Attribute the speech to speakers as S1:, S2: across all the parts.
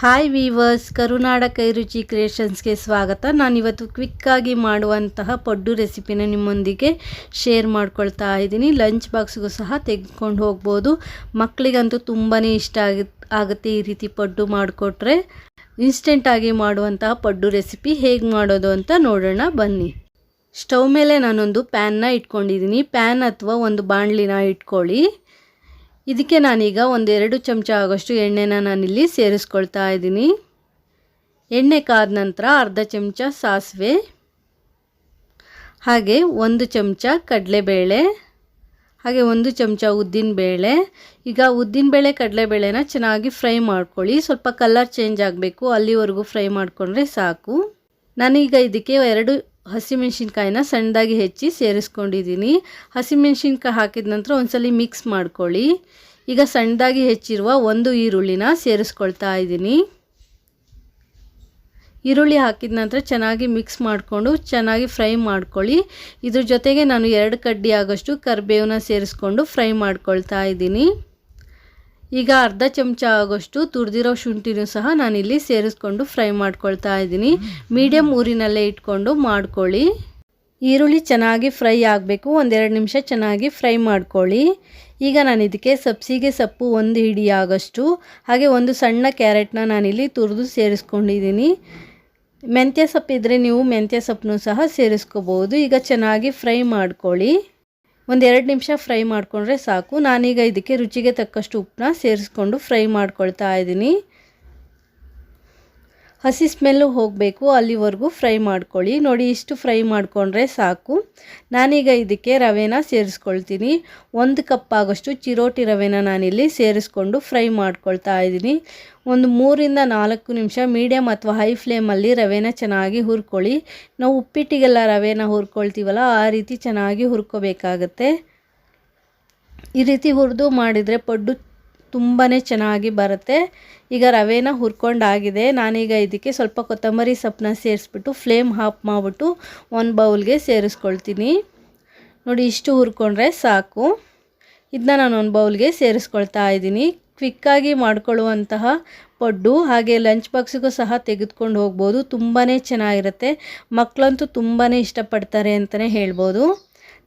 S1: Hi viewers, ಕರುನಾಡ ಕೈ ರುಚಿ ಕ್ರಿಯೇಷನ್ಸ್ಗೆ ಸ್ವಾಗತ. ನಾನಿವತ್ತು ಕ್ವಿಕ್ಕಾಗಿ ಮಾಡುವಂತಹ ಪಡ್ಡು ರೆಸಿಪಿನ ನಿಮ್ಮೊಂದಿಗೆ ಶೇರ್ ಮಾಡ್ಕೊಳ್ತಾ ಇದ್ದೀನಿ. ಲಂಚ್ ಬಾಕ್ಸ್ಗೂ ಸಹ ತೆಗೆದುಕೊಂಡು ಹೋಗ್ಬೋದು. ಮಕ್ಕಳಿಗಂತೂ ತುಂಬಾ ಇಷ್ಟ ಆಗುತ್ತೆ ಈ ರೀತಿ ಪಡ್ಡು ಮಾಡಿಕೊಟ್ರೆ. ಇನ್ಸ್ಟೆಂಟಾಗಿ ಮಾಡುವಂತಹ ಪಡ್ಡು ರೆಸಿಪಿ ಹೇಗೆ ಮಾಡೋದು ಅಂತ ನೋಡೋಣ ಬನ್ನಿ. ಸ್ಟವ್ ಮೇಲೆ ನಾನೊಂದು ಪ್ಯಾನ್ನ ಇಟ್ಕೊಂಡಿದ್ದೀನಿ. ಪ್ಯಾನ್ ಅಥವಾ ಒಂದು ಬಾಣಲಿನ ಇಟ್ಕೊಳ್ಳಿ. ಇದಕ್ಕೆ ನಾನೀಗ 1-2 ಚಮಚ ಆಗೋಷ್ಟು ಎಣ್ಣೆನ ನಾನಿಲ್ಲಿ ಸೇರಿಸ್ಕೊಳ್ತಾ ಇದ್ದೀನಿ. ಎಣ್ಣೆ ಕಾದ ನಂತರ ಅರ್ಧ ಚಮಚ ಸಾಸಿವೆ, ಹಾಗೆ 1 ಚಮಚ ಕಡಲೆಬೇಳೆ, ಹಾಗೆ 1 ಚಮಚ ಉದ್ದಿನಬೇಳೆ. ಈಗ ಉದ್ದಿನಬೇಳೆ ಕಡಲೆಬೇಳೆನ ಚೆನ್ನಾಗಿ ಫ್ರೈ ಮಾಡ್ಕೊಳ್ಳಿ. ಸ್ವಲ್ಪ ಕಲರ್ ಚೇಂಜ್ ಆಗಬೇಕು, ಅಲ್ಲಿವರೆಗೂ ಫ್ರೈ ಮಾಡಿಕೊಂಡ್ರೆ ಸಾಕು. ನಾನೀಗ ಇದಕ್ಕೆ 2 ಹಸಿಮೆಣಸಿನ್ಕಾಯಿನ ಸಣ್ಣದಾಗಿ ಹೆಚ್ಚಿ ಸೇರಿಸ್ಕೊಂಡಿದ್ದೀನಿ. ಹಸಿಮೆಣಸಿನ್ಕಾಯಿ ಹಾಕಿದ ನಂತರ ಒಂದ್ಸಲಿ ಮಿಕ್ಸ್ ಮಾಡ್ಕೊಳ್ಳಿ. ಈಗ ಸಣ್ಣದಾಗಿ ಹೆಚ್ಚಿರುವ 1 ಈರುಳ್ಳಿನ ಸೇರಿಸ್ಕೊಳ್ತಾ ಇದ್ದೀನಿ. ಈರುಳ್ಳಿ ಹಾಕಿದ ನಂತರ ಚೆನ್ನಾಗಿ ಮಿಕ್ಸ್ ಮಾಡಿಕೊಂಡು ಚೆನ್ನಾಗಿ ಫ್ರೈ ಮಾಡ್ಕೊಳ್ಳಿ. ಇದ್ರ ಜೊತೆಗೆ ನಾನು 2 ಕಡ್ಡಿ ಆಗೋಷ್ಟು ಕರಿಬೇವನ್ನ ಸೇರಿಸ್ಕೊಂಡು ಫ್ರೈ ಮಾಡ್ಕೊಳ್ತಾ ಇದ್ದೀನಿ. ಈಗ ಅರ್ಧ ಚಮಚ ಆಗೋಷ್ಟು ತುರಿದಿರೋ ಶುಂಠಿನೂ ಸಹ ನಾನಿಲ್ಲಿ ಸೇರಿಸ್ಕೊಂಡು ಫ್ರೈ ಮಾಡ್ಕೊಳ್ತಾ ಇದ್ದೀನಿ. ಮೀಡಿಯಮ್ ಊರಿನಲ್ಲೇ ಇಟ್ಕೊಂಡು ಮಾಡ್ಕೊಳ್ಳಿ. ಈರುಳ್ಳಿ ಚೆನ್ನಾಗಿ ಫ್ರೈ ಆಗಬೇಕು. 1-2 ನಿಮಿಷ ಚೆನ್ನಾಗಿ ಫ್ರೈ ಮಾಡ್ಕೊಳ್ಳಿ. ಈಗ ನಾನು ಇದಕ್ಕೆ ಸಬ್ಸಿಗೆ ಸೊಪ್ಪು 1 ಹಿಡಿ ಆಗೋಷ್ಟು, ಹಾಗೆ 1 ಸಣ್ಣ ಕ್ಯಾರೆಟ್ನ ನಾನಿಲ್ಲಿ ತುರಿದು ಸೇರಿಸ್ಕೊಂಡಿದ್ದೀನಿ. ಮೆಂತ್ಯ ಸೊಪ್ಪು ಇದ್ದರೆ ನೀವು ಮೆಂತ್ಯ ಸೊಪ್ಪನ್ನು ಸಹ ಸೇರಿಸ್ಕೋಬೋದು. ಈಗ ಚೆನ್ನಾಗಿ ಫ್ರೈ ಮಾಡ್ಕೊಳ್ಳಿ. 1-2 ನಿಮಿಷ ಫ್ರೈ ಮಾಡಿಕೊಂಡ್ರೆ ಸಾಕು. ನಾನೀಗ ಇದಕ್ಕೆ ರುಚಿಗೆ ತಕ್ಕಷ್ಟು ಉಪ್ಪನ್ನ ಸೇರಿಸ್ಕೊಂಡು ಫ್ರೈ ಮಾಡ್ಕೊಳ್ತಾ ಇದ್ದೀನಿ. ಹಸಿ ಸ್ಮೆಲ್ಲು ಹೋಗಬೇಕು, ಅಲ್ಲಿವರೆಗೂ ಫ್ರೈ ಮಾಡ್ಕೊಳ್ಳಿ. ನೋಡಿ, ಇಷ್ಟು ಫ್ರೈ ಮಾಡಿಕೊಂಡ್ರೆ ಸಾಕು. ನಾನೀಗ ಇದಕ್ಕೆ ರವೆನ ಸೇರಿಸ್ಕೊಳ್ತೀನಿ. 1 ಕಪ್ ಆಗೋಷ್ಟು ಚಿರೋಟಿ ರವೆನ ನಾನಿಲ್ಲಿ ಸೇರಿಸ್ಕೊಂಡು ಫ್ರೈ ಮಾಡ್ಕೊಳ್ತಾ ಇದ್ದೀನಿ. 3-4 ನಿಮಿಷ ಮೀಡಿಯಮ್ ಅಥವಾ ಹೈ ಫ್ಲೇಮಲ್ಲಿ ರವೆನ ಚೆನ್ನಾಗಿ ಹುರ್ಕೊಳ್ಳಿ. ನಾವು ಉಪ್ಪಿಟ್ಟಿಗೆಲ್ಲ ರವೆನ ಹುರ್ಕೊಳ್ತೀವಲ್ಲ, ಆ ರೀತಿ ಚೆನ್ನಾಗಿ ಹುರ್ಕೋಬೇಕಾಗತ್ತೆ. ಈ ರೀತಿ ಹುರಿದು ಮಾಡಿದರೆ ಪಡ್ಡು ತುಂಬಾ ಚೆನ್ನಾಗಿ ಬರುತ್ತೆ. ಈಗ ರವೆನ ಹುರ್ಕೊಂಡಾಗಿದೆ. ನಾನೀಗ ಇದಕ್ಕೆ ಸ್ವಲ್ಪ ಕೊತ್ತಂಬರಿ ಸೊಪ್ಪನ್ನ ಸೇರಿಸ್ಬಿಟ್ಟು ಫ್ಲೇಮ್ ಆಫ್ ಮಾಡಿಬಿಟ್ಟು 1 ಬೌಲ್ಗೆ ಸೇರಿಸ್ಕೊಳ್ತೀನಿ. ನೋಡಿ, ಇಷ್ಟು ಹುರ್ಕೊಂಡ್ರೆ ಸಾಕು. ಇದನ್ನ ನಾನು 1 ಬೌಲ್ಗೆ ಸೇರಿಸ್ಕೊಳ್ತಾ ಇದ್ದೀನಿ. ಕ್ವಿಕ್ಕಾಗಿ ಮಾಡ್ಕೊಳ್ಳುವಂತಹ ಪಡ್ಡು, ಹಾಗೆ ಲಂಚ್ ಬಾಕ್ಸಿಗೂ ಸಹ ತೆಗೆದುಕೊಂಡು ಹೋಗ್ಬೋದು. ತುಂಬಾ ಚೆನ್ನಾಗಿರುತ್ತೆ. ಮಕ್ಕಳಂತೂ ತುಂಬಾ ಇಷ್ಟಪಡ್ತಾರೆ ಅಂತಲೇ ಹೇಳ್ಬೋದು.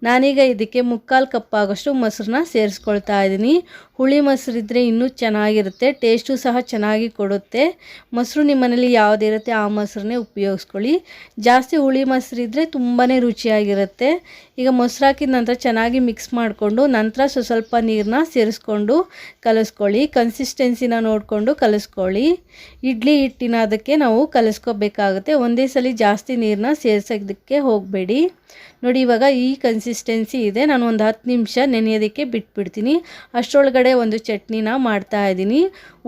S1: ನಾನೀಗ ಇದಕ್ಕೆ 3/4 ಕಪ್ ಆಗೋಷ್ಟು ಮೊಸರನ್ನ ಸೇರಿಸ್ಕೊಳ್ತಾ ಇದ್ದೀನಿ. ಹುಳಿ ಮೊಸರಿದ್ದರೆ ಇನ್ನೂ ಚೆನ್ನಾಗಿರುತ್ತೆ, ಟೇಸ್ಟು ಸಹ ಚೆನ್ನಾಗಿ ಕೊಡುತ್ತೆ. ಮೊಸರು ನಿಮ್ಮ ಮನೇಲಿ ಯಾವುದಿರುತ್ತೆ ಆ ಮೊಸರನ್ನೇ ಉಪಯೋಗಿಸ್ಕೊಳ್ಳಿ. ಜಾಸ್ತಿ ಹುಳಿ ಮೊಸರಿದ್ದರೆ ತುಂಬಾ ರುಚಿಯಾಗಿರುತ್ತೆ. ಈಗ ಮೊಸರು ಹಾಕಿದ ನಂತರ ಚೆನ್ನಾಗಿ ಮಿಕ್ಸ್ ಮಾಡಿಕೊಂಡು ನಂತರ ಸ್ವಲ್ಪ ನೀರನ್ನ ಸೇರಿಸ್ಕೊಂಡು ಕಲಿಸ್ಕೊಳ್ಳಿ. ಕನ್ಸಿಸ್ಟೆನ್ಸಿನ ನೋಡಿಕೊಂಡು ಕಲಿಸ್ಕೊಳ್ಳಿ. ಇಡ್ಲಿ ಹಿಟ್ಟಿನ ಅದಕ್ಕೆ ನಾವು ಕಲಿಸ್ಕೋಬೇಕಾಗುತ್ತೆ. ಒಂದೇ ಸಲ ಜಾಸ್ತಿ ನೀರನ್ನ ಸೇರಿಸೋದಕ್ಕೆ ಹೋಗಬೇಡಿ. ನೋಡಿ, ಇವಾಗ ಈ ಕನ್ಸಿಸ್ಟೆನ್ಸಿ ಇದೆ. ನಾನು 10 ನಿಮಿಷ ನೆನೆಯೋದಕ್ಕೆ ಬಿಟ್ಬಿಡ್ತೀನಿ. ಅಷ್ಟರೊಳಗಡೆ ಒಂದು ಚಟ್ನಿನ ಮಾಡ್ತಾ ಇದ್ದೀನಿ.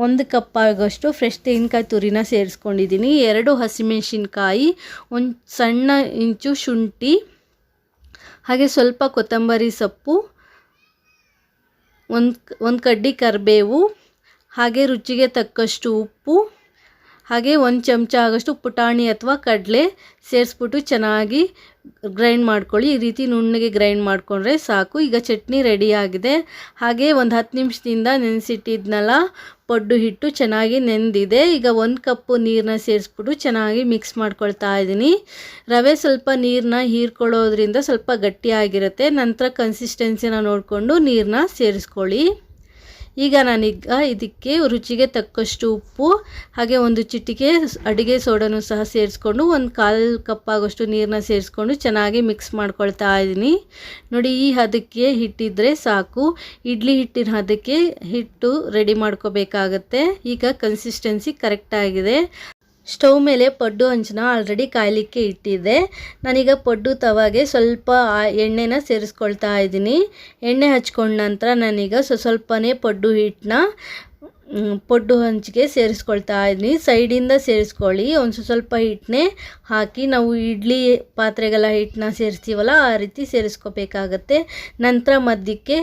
S1: 1 ಕಪ್ ಆಗೋಷ್ಟು ಫ್ರೆಶ್ ತೆಂಗಿನಕಾಯಿ ತುರಿನ ಸೇರಿಸ್ಕೊಂಡಿದ್ದೀನಿ. 2 ಹಸಿಮೆಣಸಿನ್ಕಾಯಿ, 1 ಸಣ್ಣ ಇಂಚು ಶುಂಠಿ, ಹಾಗೆ ಸ್ವಲ್ಪ ಕೊತ್ತಂಬರಿ ಸೊಪ್ಪು, 1 ಕಡ್ಡಿ ಕರಿಬೇವು, ಹಾಗೆ ರುಚಿಗೆ ತಕ್ಕಷ್ಟು ಉಪ್ಪು, ಹಾಗೆ 1 ಚಮಚ ಆಗೋಷ್ಟು ಪುಟಾಣಿ ಅಥವಾ ಕಡಲೆ ಸೇರಿಸ್ಬಿಟ್ಟು ಚೆನ್ನಾಗಿ ಗ್ರೈಂಡ್ ಮಾಡ್ಕೊಳ್ಳಿ. ಈ ರೀತಿ ನುಣ್ಣಗೆ ಗ್ರೈಂಡ್ ಮಾಡಿಕೊಂಡ್ರೆ ಸಾಕು. ಈಗ ಚಟ್ನಿ ರೆಡಿಯಾಗಿದೆ. ಹಾಗೆ 10 ನಿಮಿಷದಿಂದ ನೆನೆಸಿಟ್ಟಿದ್ನಲ್ಲ ಪಡ್ಡು ಹಿಟ್ಟು ಚೆನ್ನಾಗಿ ನೆಂದಿದೆ. ಈಗ 1 ಕಪ್ಪು ನೀರನ್ನ ಸೇರಿಸ್ಬಿಟ್ಟು ಚೆನ್ನಾಗಿ ಮಿಕ್ಸ್ ಮಾಡ್ಕೊಳ್ತಾ ಇದ್ದೀನಿ. ರವೆ ಸ್ವಲ್ಪ ನೀರನ್ನ ಹೀರ್ಕೊಳ್ಳೋದ್ರಿಂದ ಸ್ವಲ್ಪ ಗಟ್ಟಿಯಾಗಿರುತ್ತೆ. ನಂತರ ಕನ್ಸಿಸ್ಟೆನ್ಸಿನ ನೋಡಿಕೊಂಡು ನೀರನ್ನ ಸೇರಿಸ್ಕೊಳ್ಳಿ. ಈಗ ನಾನೀಗ ಇದಕ್ಕೆ ರುಚಿಗೆ ತಕ್ಕಷ್ಟು ಉಪ್ಪು, ಹಾಗೆ 1 ಚಿಟಿಕೆ ಅಡುಗೆ ಸೋಡಾನು ಸಹ ಸೇರಿಸ್ಕೊಂಡು 1/4 ಕಪ್ ಆಗೋಷ್ಟು ನೀರನ್ನ ಸೇರಿಸ್ಕೊಂಡು ಚೆನ್ನಾಗಿ ಮಿಕ್ಸ್ ಮಾಡ್ಕೊಳ್ತಾ ಇದ್ದೀನಿ. ನೋಡಿ, ಈ ಹದಕ್ಕೆ ಹಿಟ್ಟಿದ್ರೆ ಸಾಕು. ಇಡ್ಲಿ ಹಿಟ್ಟಿನ ಹದಕ್ಕೆ ಹಿಟ್ಟು ರೆಡಿ ಮಾಡ್ಕೋಬೇಕಾಗತ್ತೆ. ಈಗ ಕನ್ಸಿಸ್ಟೆನ್ಸಿ ಕರೆಕ್ಟಾಗಿದೆ. ಸ್ಟವ್ ಮೇಲೆ ಪಡ್ಡು ಹಂಚನ್ನ ಆಲ್ರೆಡಿ ಕಾಯಲಿಕ್ಕೆ ಇಟ್ಟಿದ್ದೆ. ನಾನೀಗ ಪಡ್ಡು ತವಾಗೆ ಸ್ವಲ್ಪ ಎಣ್ಣೆನ ಸೇರಿಸ್ಕೊಳ್ತಾ ಇದ್ದೀನಿ. ಎಣ್ಣೆ ಹಚ್ಕೊಂಡ ನಂತರ ನಾನೀಗ ಸ್ವಲ್ಪನೇ ಪಡ್ಡು ಹಿಟ್ಟನ್ನ ಪಡ್ಡು ಹಂಚಿಗೆ ಸೇರಿಸ್ಕೊಳ್ತಾ ಇದ್ದೀನಿ. ಸೈಡಿಂದ ಸೇರಿಸ್ಕೊಳ್ಳಿ. ಸ್ವಲ್ಪ ಹಿಟ್ಟನ್ನೇ ಹಾಕಿ, ನಾವು ಇಡ್ಲಿ ಪಾತ್ರೆಗೆಲ್ಲ ಹಿಟ್ಟನ್ನ ಸೇರಿಸ್ತೀವಲ್ಲ ಆ ರೀತಿ ಸೇರಿಸ್ಕೋಬೇಕಾಗತ್ತೆ. ನಂತರ ಮಧ್ಯಕ್ಕೆ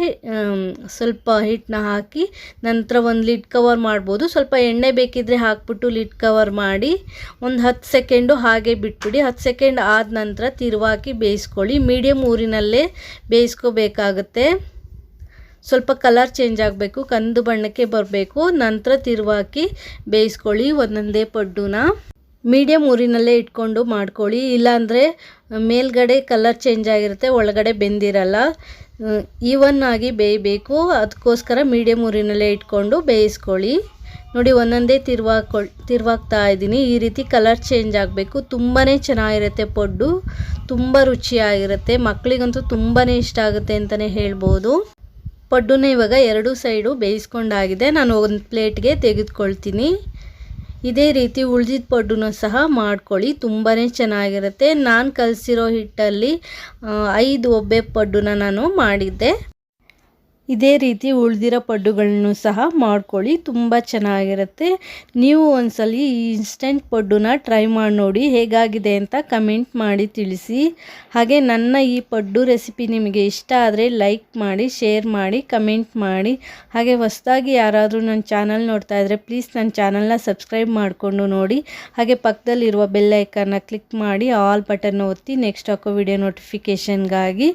S1: ಸ್ವಲ್ಪ ಹಿಟ್ಟನ್ನ ಹಾಕಿ ನಂತರ 1 ಲಿಡ್ ಕವರ್ ಮಾಡ್ಬೋದು. ಸ್ವಲ್ಪ ಎಣ್ಣೆ ಬೇಕಿದ್ದರೆ ಹಾಕ್ಬಿಟ್ಟು ಲಿಡ್ ಕವರ್ ಮಾಡಿ 10 ಸೆಕೆಂಡು ಹಾಗೆ ಬಿಟ್ಬಿಡಿ. 10 ಸೆಕೆಂಡ್ ಆದ ನಂತರ ತಿರುವಾಕಿ ಬೇಯಿಸ್ಕೊಳ್ಳಿ. ಮೀಡಿಯಮ್ ಊರಿನಲ್ಲೇ ಬೇಯಿಸ್ಕೋಬೇಕಾಗತ್ತೆ. ಸ್ವಲ್ಪ ಕಲರ್ ಚೇಂಜ್ ಆಗಬೇಕು, ಕಂದು ಬಣ್ಣಕ್ಕೆ ಬರಬೇಕು. ನಂತರ ತಿರುವಾಕಿ ಬೇಯಿಸ್ಕೊಳ್ಳಿ ಒಂದೊಂದೇ ಪಡ್ಡುನ. ಮೀಡಿಯಮ್ ಊರಿನಲ್ಲೇ ಇಟ್ಕೊಂಡು ಮಾಡ್ಕೊಳ್ಳಿ, ಇಲ್ಲಾಂದರೆ ಮೇಲ್ಗಡೆ ಕಲರ್ ಚೇಂಜ್ ಆಗಿರುತ್ತೆ, ಒಳಗಡೆ ಬೆಂದಿರಲ್ಲ. ಈವನ್ ಆಗಿ ಬೇಯಬೇಕು, ಅದಕ್ಕೋಸ್ಕರ ಮೀಡಿಯಮ್ ಊರಿನಲ್ಲೇ ಇಟ್ಕೊಂಡು ಬೇಯಿಸ್ಕೊಳ್ಳಿ. ನೋಡಿ ಒಂದೊಂದೇ ತಿರುವಾಗ್ತಾ ಇದ್ದೀನಿ. ಈ ರೀತಿ ಕಲರ್ ಚೇಂಜ್ ಆಗಬೇಕು. ತುಂಬಾ ಚೆನ್ನಾಗಿರುತ್ತೆ ಪಡ್ಡು, ತುಂಬ ರುಚಿಯಾಗಿರುತ್ತೆ. ಮಕ್ಕಳಿಗಂತೂ ತುಂಬಾ ಇಷ್ಟ ಆಗುತ್ತೆ ಅಂತಲೇ ಹೇಳ್ಬೋದು. ಪಡ್ಡುನ ಇವಾಗ 2 ಸೈಡು ಬೇಯಿಸ್ಕೊಂಡಾಗಿದೆ. ನಾನು ಒಂದು ಪ್ಲೇಟ್ಗೆ ತೆಗೆದುಕೊಳ್ತೀನಿ. ಇದೇ ರೀತಿ ಉಳಿದಿದ್ದ ಪಡ್ಡುನ ಸಹ ಮಾಡ್ಕೊಳ್ಳಿ, ತುಂಬಾ ಚೆನ್ನಾಗಿರುತ್ತೆ. ನಾನು ಕಲಸಿರೋ ಹಿಟ್ಟಲ್ಲಿ 5 ಒಬ್ಬೆ ಪಡ್ಡುನ ನಾನು ಮಾಡಿದ್ದೆ. ಇದೇ ರೀತಿ ಉಳಿದಿರೋ ಪಡ್ಡುಗಳನ್ನು ಸಹ ಮಾಡ್ಕೊಳ್ಳಿ, ತುಂಬ ಚೆನ್ನಾಗಿರುತ್ತೆ. ನೀವು ಒಂದ್ಸಲಿ ಈ ಇನ್ಸ್ಟೆಂಟ್ ಪಡ್ಡುನ ಟ್ರೈ ಮಾಡಿ ನೋಡಿ, ಹೇಗಾಗಿದೆ ಅಂತ ಕಮೆಂಟ್ ಮಾಡಿ ತಿಳಿಸಿ. ಹಾಗೆ ನನ್ನ ಈ ಪಡ್ಡು ರೆಸಿಪಿ ನಿಮಗೆ ಇಷ್ಟ ಆದರೆ ಲೈಕ್ ಮಾಡಿ, ಶೇರ್ ಮಾಡಿ, ಕಮೆಂಟ್ ಮಾಡಿ. ಹಾಗೆ ಹೊಸದಾಗಿ ಯಾರಾದರೂ ನನ್ನ ಚಾನಲ್ ನೋಡ್ತಾ ಇದ್ದರೆ ಪ್ಲೀಸ್ ನನ್ನ ಚಾನಲ್ನ ಸಬ್ಸ್ಕ್ರೈಬ್ ಮಾಡಿಕೊಂಡು ನೋಡಿ. ಹಾಗೆ ಪಕ್ಕದಲ್ಲಿರುವ ಬೆಲ್ ಐಕನ್ನ ಕ್ಲಿಕ್ ಮಾಡಿ ಆಲ್ ಬಟನ್ ಒತ್ತಿ ನೆಕ್ಸ್ಟ್ ಹಾಕೋ ವಿಡಿಯೋ ನೋಟಿಫಿಕೇಷನ್ಗಾಗಿ.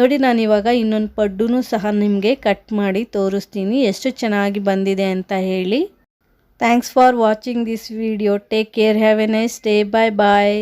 S1: ನೋಡಿ ನಾನು ಇವಾಗ ಇನ್ನೊಂದು ಪಡ್ಡುನೂ ಸಹ ನಿಮಗೆ ಕಟ್ ಮಾಡಿ ತೋರಿಸ್ತೀನಿ, ಎಷ್ಟು ಚೆನ್ನಾಗಿ ಬಂದಿದೆ ಅಂತ ಹೇಳಿ. Thanks for watching this video. Take care, have a nice day, bye bye.